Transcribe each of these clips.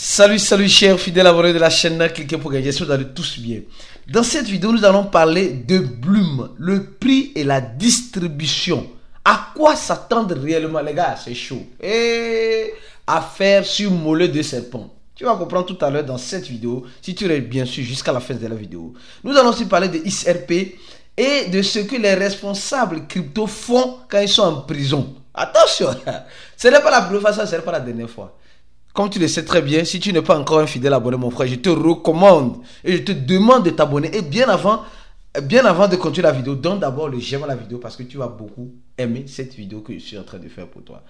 Salut chers fidèles abonnés de la chaîne, cliquez pour gagner, j'espère que vous allez tous bien. Dans cette vidéo, nous allons parler de Bloom, le prix et la distribution. À quoi s'attendre réellement les gars, c'est chaud. Et affaire sur mollet de serpent. Tu vas comprendre tout à l'heure dans cette vidéo, si tu restes bien sûr jusqu'à la fin de la vidéo. Nous allons aussi parler de XRP et de ce que les responsables crypto font quand ils sont en prison. Attention, ce n'est pas la première fois, ce n'est pas la dernière fois. Comme tu le sais très bien, si tu n'es pas encore un fidèle abonné, mon frère, je te recommande et je te demande de t'abonner. Et bien avant de continuer la vidéo, donne d'abord le j'aime à la vidéo parce que tu vas beaucoup aimer cette vidéo que je suis en train de faire pour toi.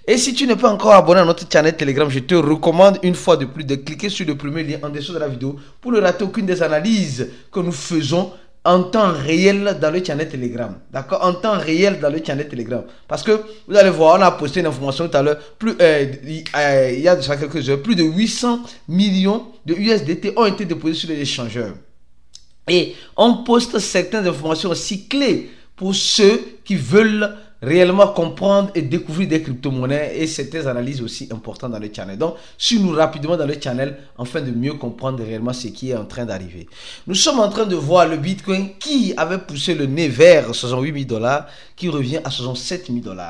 Et si tu n'es pas encore abonné à notre channel Telegram, je te recommande une fois de plus de cliquer sur le premier lien en dessous de la vidéo pour ne rater aucune des analyses que nous faisons en temps réel dans le channel Telegram. D'accord? En temps réel dans le channel Telegram. Parce que vous allez voir, on a posté une information tout à l'heure. Il y a déjà quelques heures, plus de 800 millions de USDT ont été déposés sur les échangeurs. Et on poste certaines informations aussi clés pour ceux qui veulent réellement comprendre et découvrir des crypto-monnaies et certaines analyses aussi importantes dans le channel. Donc, suis-nous rapidement dans le channel afin de mieux comprendre réellement ce qui est en train d'arriver. Nous sommes en train de voir le Bitcoin qui avait poussé le nez vers 68 000 $, qui revient à 67 000 $.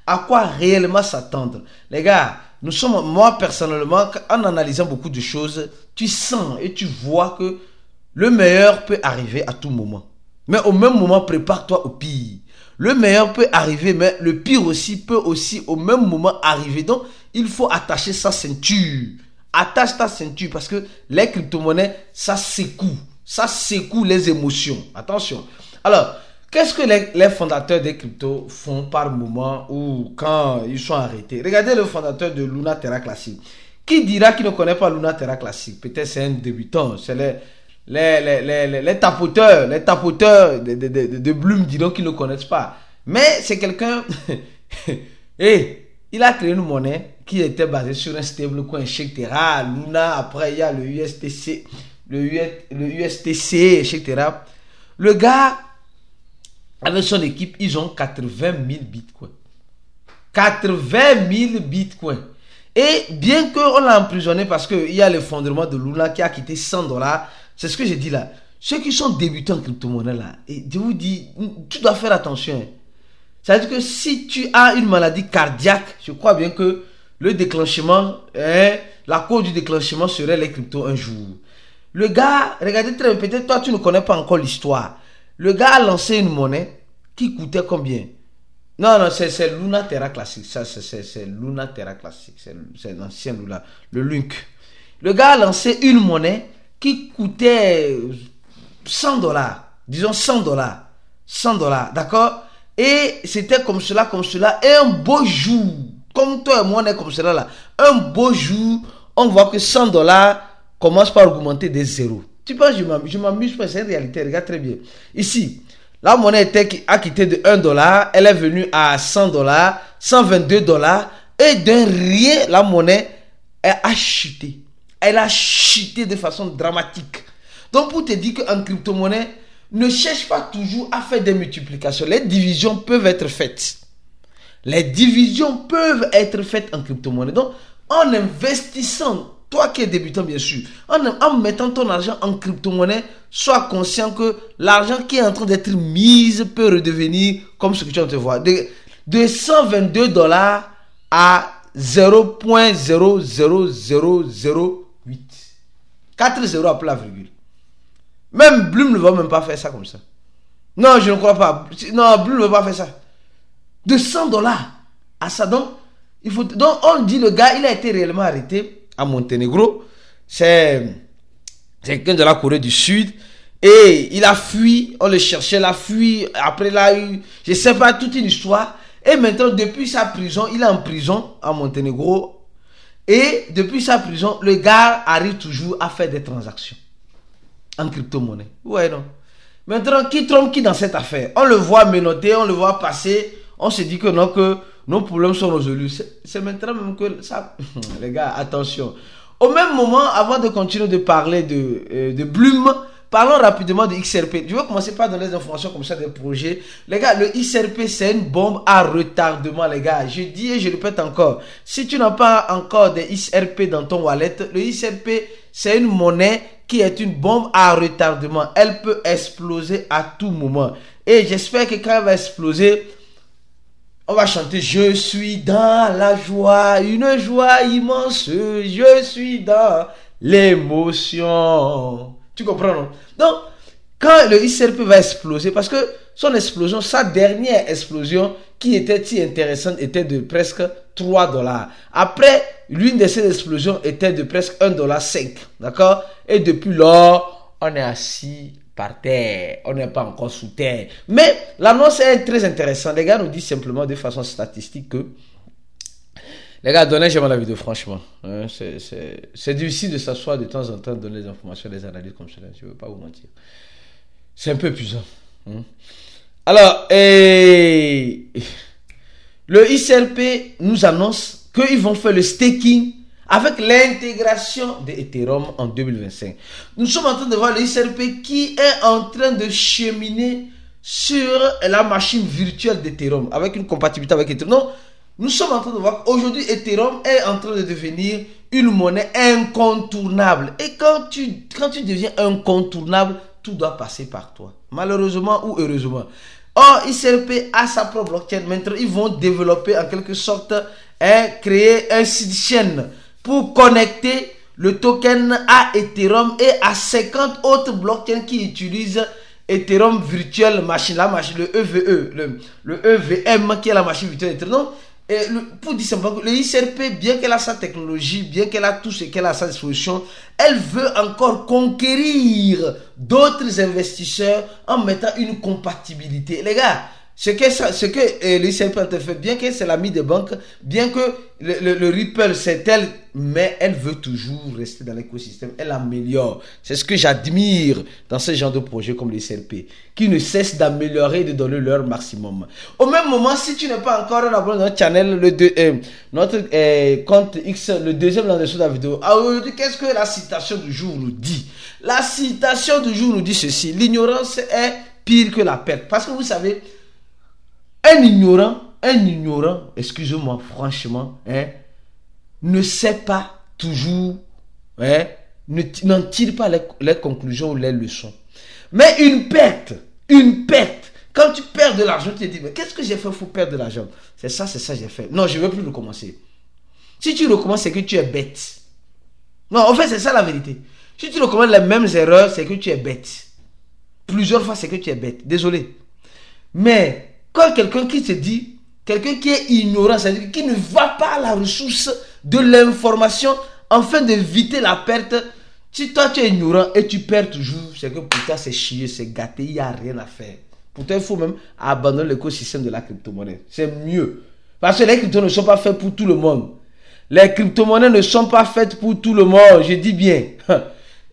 À quoi réellement s'attendre? Les gars, moi personnellement, en analysant beaucoup de choses, tu sens et tu vois que le meilleur peut arriver à tout moment. Mais au même moment, prépare-toi au pire. Le meilleur peut arriver, mais le pire aussi peut aussi au même moment arriver. Donc, il faut attacher sa ceinture. Attache ta ceinture parce que les crypto-monnaies, ça secoue les émotions. Attention. Alors, qu'est-ce que les fondateurs des cryptos font par moment ou quand ils sont arrêtés? Regardez le fondateur de Luna Terra Classic. Qui dira qu'il ne connaît pas Luna Terra Classic? Peut-être c'est un débutant. C'est les tapoteurs de Bloom diront qu'ils ne connaissent pas. Mais c'est quelqu'un et il a créé une monnaie qui était basée sur un stablecoin, etc. Luna, après il y a le USTC, etc. Le gars, avec son équipe, ils ont 80 000 bitcoins. 80 000 bitcoins. Et bien qu'on l'a emprisonné parce qu'il y a l'effondrement de Luna qui a quitté 100 $. C'est ce que j'ai dit là. Ceux qui sont débutants en crypto-monnaie là, et je vous dis, tu dois faire attention. C'est-à-dire que si tu as une maladie cardiaque, je crois bien que le déclenchement, la cause du déclenchement serait les cryptos un jour. Le gars, regardez très bien, peut-être toi tu ne connais pas encore l'histoire. Le gars a lancé une monnaie qui coûtait combien? Non, c'est Luna Terra Classic. Ça, c'est Luna Terra Classic. C'est l'ancien Luna, le Lunk. Le gars a lancé une monnaie qui coûtait 100 $, disons 100 $, 100 $, d'accord? Et c'était comme cela, et un beau jour, comme toi et moi on est comme cela là, un beau jour, on voit que 100 $ commence par augmenter des zéros. Tu penses, je m'amuse pas, c'est une réalité, regarde très bien. Ici, la monnaie a quitté de 1 $, elle est venue à 100 $, 122 $, et d'un rien, la monnaie a chuté. Elle a chuté de façon dramatique. Donc, pour te dire qu'en crypto-monnaie, ne cherche pas toujours à faire des multiplications. Les divisions peuvent être faites. Les divisions peuvent être faites en crypto-monnaie. Donc, en investissant, toi qui es débutant bien sûr, en mettant ton argent en crypto-monnaie, sois conscient que l'argent qui est en train d'être mis peut redevenir comme ce que tu viens de voir. De 122 $ à 0.00008. 4 zéros après la virgule. Même Bloom ne va même pas faire ça comme ça. Non, je ne crois pas. Non, Bloom ne va pas faire ça. De 100 $ à ça. Donc, on dit le gars, il a été réellement arrêté à Monténégro. C'est quelqu'un de la Corée du Sud. Et il a fui. On le cherchait, il a fui. Après, il a eu, je ne sais pas, toute une histoire. Et maintenant, depuis sa prison, il est en prison à Monténégro. Et depuis sa prison, le gars arrive toujours à faire des transactions en crypto-monnaie. Ouais, non. Maintenant, qui trompe qui dans cette affaire? On le voit menotter, on le voit passer. On se dit que non, que nos problèmes sont résolus. C'est maintenant même que ça... Les gars, attention. Au même moment, avant de continuer de parler de Bloom, parlons rapidement de XRP. Je vais commencer par donner des informations comme ça des projets. Les gars, le XRP, c'est une bombe à retardement, les gars. Je dis et je répète encore. Si tu n'as pas encore des XRP dans ton wallet, le XRP, c'est une monnaie qui est une bombe à retardement. Elle peut exploser à tout moment. Et j'espère que quand elle va exploser, on va chanter « Je suis dans la joie, une joie immense, je suis dans l'émotion. » Tu comprends, non? Donc, quand le XRP va exploser, parce que son explosion, sa dernière explosion, qui était si intéressante, était de presque 3 $. Après, l'une de ces explosions était de presque 1,5 $. D'accord? Et depuis lors, on est assis par terre. On n'est pas encore sous terre. Mais l'annonce est très intéressante. Les gars nous disent simplement de façon statistique que... Les gars, donnez jamais la vidéo, franchement. Hein, c'est difficile de s'asseoir de temps en temps, donner des informations, des analyses comme cela. Je ne veux pas vous mentir. C'est un peu épuisant. Hein. Alors, le XRP nous annonce qu'ils vont faire le staking avec l'intégration d'Ethereum en 2025. Nous sommes en train de voir le XRP qui est en train de cheminer sur la machine virtuelle d'Ethereum avec une compatibilité avec Ethereum. Non, nous sommes en train de voir qu'aujourd'hui Ethereum est en train de devenir une monnaie incontournable. Et quand tu deviens incontournable, tout doit passer par toi. Malheureusement ou heureusement. Or, XRP a sa propre blockchain. Maintenant, ils vont développer en quelque sorte créer un sidechain pour connecter le token à Ethereum et à 50 autres blockchains qui utilisent Ethereum Virtual Machine, la machine, le EVE, le EVM qui est la machine virtuelle d'Ethereum. Et pour dire simplement que le XRP, bien qu'elle a sa technologie, bien qu'elle a tout ce qu'elle a à sa disposition, elle veut encore conquérir d'autres investisseurs en mettant une compatibilité. Les gars, ce que le XRP fait, bien que c'est l'ami des banques, bien que le Ripple c'est elle, mais elle veut toujours rester dans l'écosystème, elle améliore. C'est ce que j'admire dans ce genre de projet comme le XRP, qui ne cessent d'améliorer et de donner leur maximum. Au même moment, si tu n'es pas encore abonné à notre channel, notre compte X, le deuxième dans le dessous de la vidéo, aujourd'hui, qu'est-ce que la citation du jour nous dit? La citation du jour nous dit ceci: l'ignorance est pire que la perte. Parce que vous savez, un ignorant, excusez-moi franchement, ne sait pas toujours, n'en tire pas les conclusions ou les leçons. Mais une perte, quand tu perds de l'argent, tu te dis, mais qu'est-ce que j'ai fait pour perdre de l'argent? C'est ça j'ai fait. Non, je ne veux plus recommencer. Si tu recommences, c'est que tu es bête. Non, en fait, c'est ça la vérité. Si tu recommences les mêmes erreurs, c'est que tu es bête. Plusieurs fois, c'est que tu es bête. Désolé. Mais quand quelqu'un qui se dit, quelqu'un qui est ignorant, c'est-à-dire qui ne va pas à la ressource de l'information afin d'éviter la perte, si toi tu es ignorant et tu perds toujours, c'est que pour toi c'est chier, c'est gâté, il n'y a rien à faire. Pourtant, il faut même abandonner l'écosystème de la crypto-monnaie. C'est mieux. Parce que les crypto-monnaies ne sont pas faites pour tout le monde. Les crypto-monnaies ne sont pas faites pour tout le monde, je dis bien.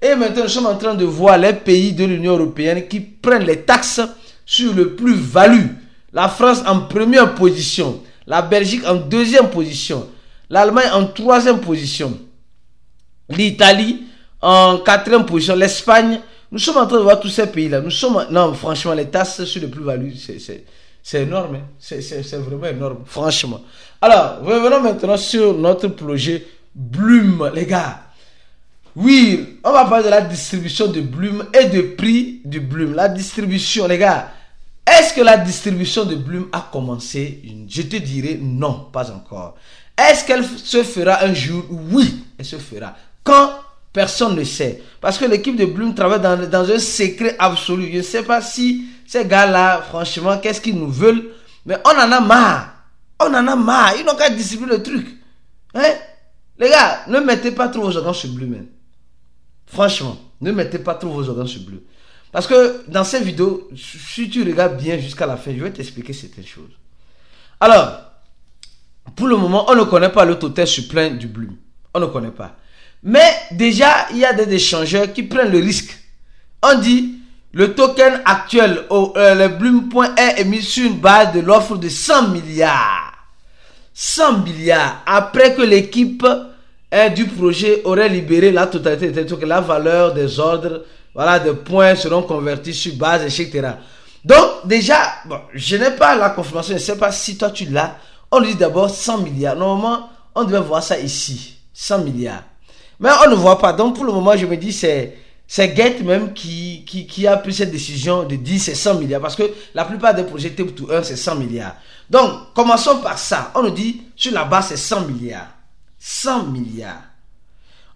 Et maintenant, nous sommes en train de voir les pays de l'Union européenne qui prennent les taxes sur le plus-value. La France en première position, la Belgique en deuxième position, l'Allemagne en troisième position, l'Italie en quatrième position, l'Espagne. Nous sommes en train de voir tous ces pays-là. Non, franchement, les taxes sur le plus-value, c'est énorme. Hein? C'est vraiment énorme, franchement. Alors, revenons maintenant sur notre projet Bloom, les gars. Oui, on va parler de la distribution de Bloom et du prix du Bloom. La distribution, les gars. Est-ce que la distribution de Bloom a commencé? Je te dirais non, pas encore. Est-ce qu'elle se fera un jour? Oui, elle se fera. Quand? Personne ne sait. Parce que l'équipe de Bloom travaille dans un secret absolu. Je ne sais pas si ces gars-là, franchement, qu'est-ce qu'ils nous veulent. Mais on en a marre. On en a marre. Ils n'ont qu'à distribuer le truc. Hein? Les gars, ne mettez pas trop vos organes sur Bloom. Hein. Franchement, ne mettez pas trop vos organes sur Bloom. Parce que dans cette vidéo, si tu regardes bien jusqu'à la fin, je vais t'expliquer certaines choses. Alors, pour le moment, on ne connaît pas le total supplément du Bloom. On ne connaît pas. Mais déjà, il y a des échangeurs qui prennent le risque. On dit, le token actuel, le Bloom.1 est mis sur une base de l'offre de 100 milliards. 100 milliards. Après que l'équipe du projet aurait libéré la totalité des tokens, la valeur des ordres voilà, des points seront convertis sur base, etc. Donc, déjà, bon, je n'ai pas la confirmation, je ne sais pas si toi tu l'as. On nous dit d'abord 100 milliards. Normalement, on devait voir ça ici, 100 milliards. Mais on ne voit pas. Donc, pour le moment, je me dis, c'est Gate même qui a pris cette décision de dire c'est 100 milliards. Parce que la plupart des projets Type 1, c'est 100 milliards. Donc, commençons par ça. On nous dit, sur la base, c'est 100 milliards. 100 milliards.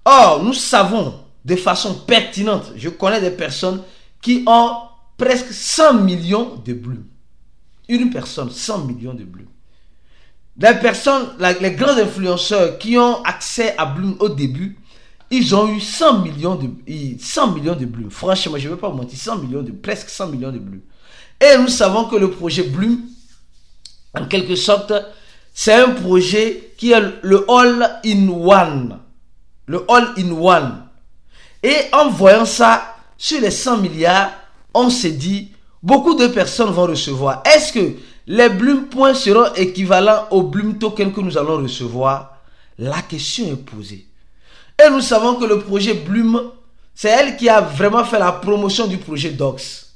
Or, nous savons de façon pertinente, je connais des personnes qui ont presque 100 millions de Bloom. Une personne, 100 millions de Bloom. Les personnes, les grands influenceurs qui ont accès à Bloom au début, ils ont eu 100 millions de Bloom. Franchement, je ne vais pas vous mentir, presque 100 millions de Bloom. Et nous savons que le projet Bloom, en quelque sorte, c'est un projet qui est le all-in-one. Le all-in-one. Et en voyant ça, sur les 100 milliards, on s'est dit, beaucoup de personnes vont recevoir. Est-ce que les Bloom points seront équivalents aux Bloom tokens que nous allons recevoir? La question est posée. Et nous savons que le projet Bloom, c'est elle qui a vraiment fait la promotion du projet Dox.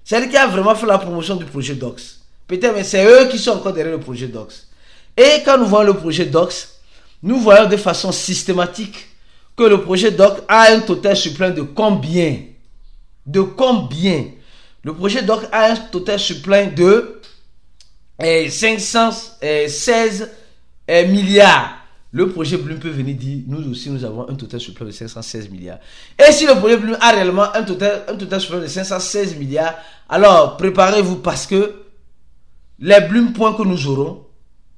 C'est elle qui a vraiment fait la promotion du projet Dox. Peut-être, mais c'est eux qui sont encore derrière le projet Dox. Et quand nous voyons le projet Dox, nous voyons de façon systématique que le projet Dox a un total suppléant de combien? De combien? Le projet Dox a un total suppléant de 516 milliards. Le projet Bloom peut venir dire, nous aussi nous avons un total suppléant de 516 milliards. Et si le projet Bloom a réellement un total suppléant de 516 milliards, alors préparez-vous parce que les Bloom points que nous aurons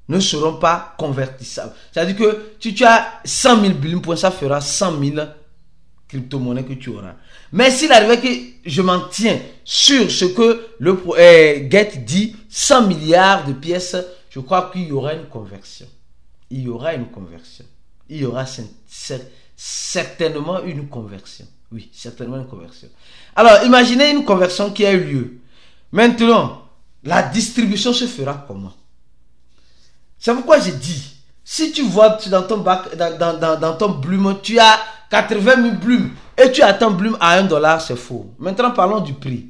ne seront pas convertissables. C'est-à-dire que si tu as 100 000 Bloom points, ça fera 100 000 crypto-monnaies que tu auras. Mais s'il arrivait que je m'en tiens sur ce que le Get dit, 100 milliards de pièces, je crois qu'il y aura une conversion. Il y aura une conversion. Il y aura certainement une conversion. Oui, certainement une conversion. Alors, imaginez une conversion qui a eu lieu. Maintenant, la distribution se fera comment? C'est pourquoi j'ai dit, si tu vois dans ton bac, dans ton Bloom, tu as 80 000 Bloom et tu attends Bloom à $1, c'est faux. Maintenant, parlons du prix.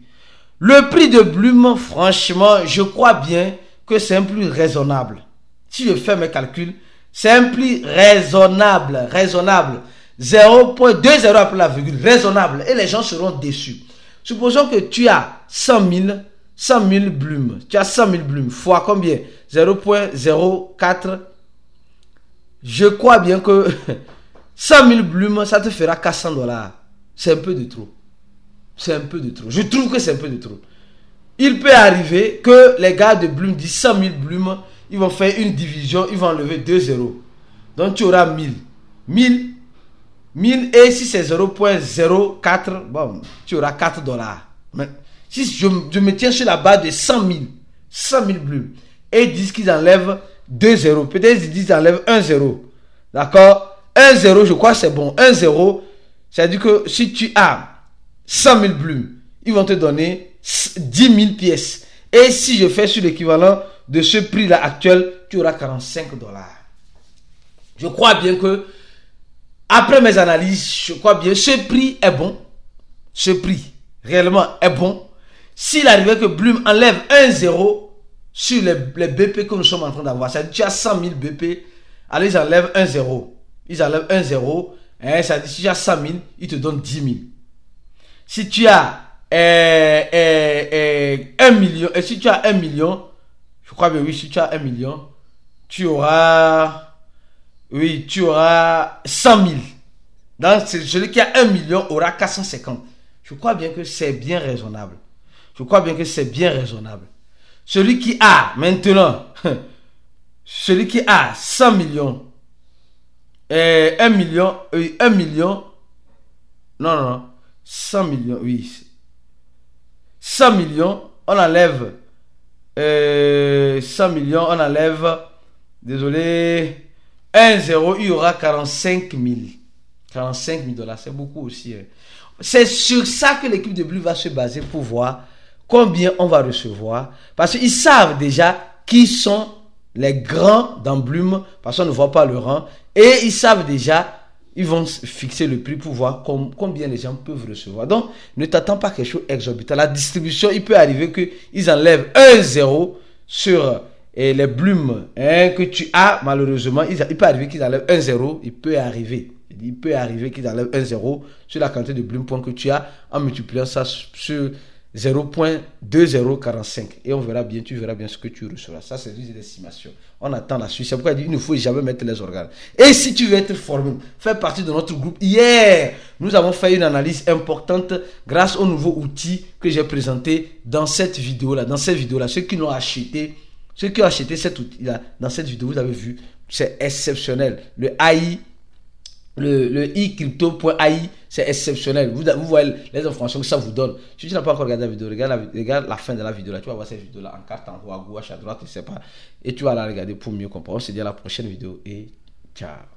Le prix de Bloom, franchement, je crois bien que c'est un prix raisonnable. Si je fais mes calculs, c'est un prix raisonnable. 0,20 après la virgule, raisonnable. Et les gens seront déçus. Supposons que tu as 100 000 Bloom. Tu as 100 000 Bloom fois combien? 0,04. Je crois bien que 100 000 Bloom, ça te fera $400. C'est un peu de trop. C'est un peu de trop. Je trouve que c'est un peu de trop. Il peut arriver que les gars de Bloom disent 100 000 Bloom, ils vont faire une division, ils vont enlever 2 zéros. Donc tu auras 1000. 1000 et si c'est 0,04, bon, tu auras $4. Mais si je me tiens sur la base de 100 000 Bloom et ils disent qu'ils enlèvent 2 zéros, peut-être ils disent qu'ils enlèvent 1 zéro. D'accord? 1 zéro, je crois que c'est bon. 1 zéro, c'est-à-dire que si tu as 100 000 Bloom, ils vont te donner 10 000 pièces. Et si je fais sur l'équivalent de ce prix-là actuel, tu auras $45. Je crois bien que, après mes analyses, je crois bien, ce prix est bon. Ce prix, réellement, est bon. S'il arrivait que Bloom enlève 1 zéro sur les BP que nous sommes en train d'avoir, c'est-à-dire que tu as 100 000 BP, alors ils enlèvent 1 zéro. Ils enlèvent 1 zéro, ça dit si tu as 100 000, ils te donnent 10 000. Si tu as 1 million, et si tu as 1 million, je crois bien oui, si tu as 1 million, tu auras 100 000. Donc celui qui a 1 million aura 450. Je crois bien que c'est bien raisonnable. Celui qui a maintenant, celui qui a 100 millions, 1 million, 100 millions, oui. 100 millions, on enlève 100 millions, on enlève, désolé, 1 zéro, il y aura 45 000. 45 000 $, c'est beaucoup aussi. Hein. C'est sur ça que l'équipe de Bloom va se baser pour voir combien on va recevoir. Parce qu'ils savent déjà qui sont les grands dans Bloom, parce qu'on ne voit pas le rang. Et ils savent déjà ils vont fixer le prix pour voir combien les gens peuvent recevoir. Donc, ne t'attends pas à quelque chose exorbitant. La distribution, il peut arriver qu'ils enlèvent 1 0 sur les Bloom que tu as, malheureusement. Il peut arriver qu'ils enlèvent 1 0. Il peut arriver qu'ils enlèvent 1 0 sur la quantité de Bloom points que tu as en multipliant ça sur 0.2045 et tu verras bien ce que tu recevras. Ça, c'est une estimation. On attend la suite. C'est pourquoi il ne faut jamais mettre les organes. Et si tu veux être formé, faire partie de notre groupe, hier, nous avons fait une analyse importante grâce au nouveau outil que j'ai présenté dans cette vidéo-là. Ceux qui ont acheté cet outil-là, dans cette vidéo, vous avez vu, c'est exceptionnel. Le AI, le iCrypto.ai, c'est exceptionnel. Vous voyez les informations que ça vous donne. Si tu n'as pas encore regardé la vidéo, regarde la fin de la vidéo là. Tu vas voir cette vidéo là en carte, en haut, à gauche, à droite, je sais pas. Et tu vas la regarder pour mieux comprendre. On se dit à la prochaine vidéo et ciao.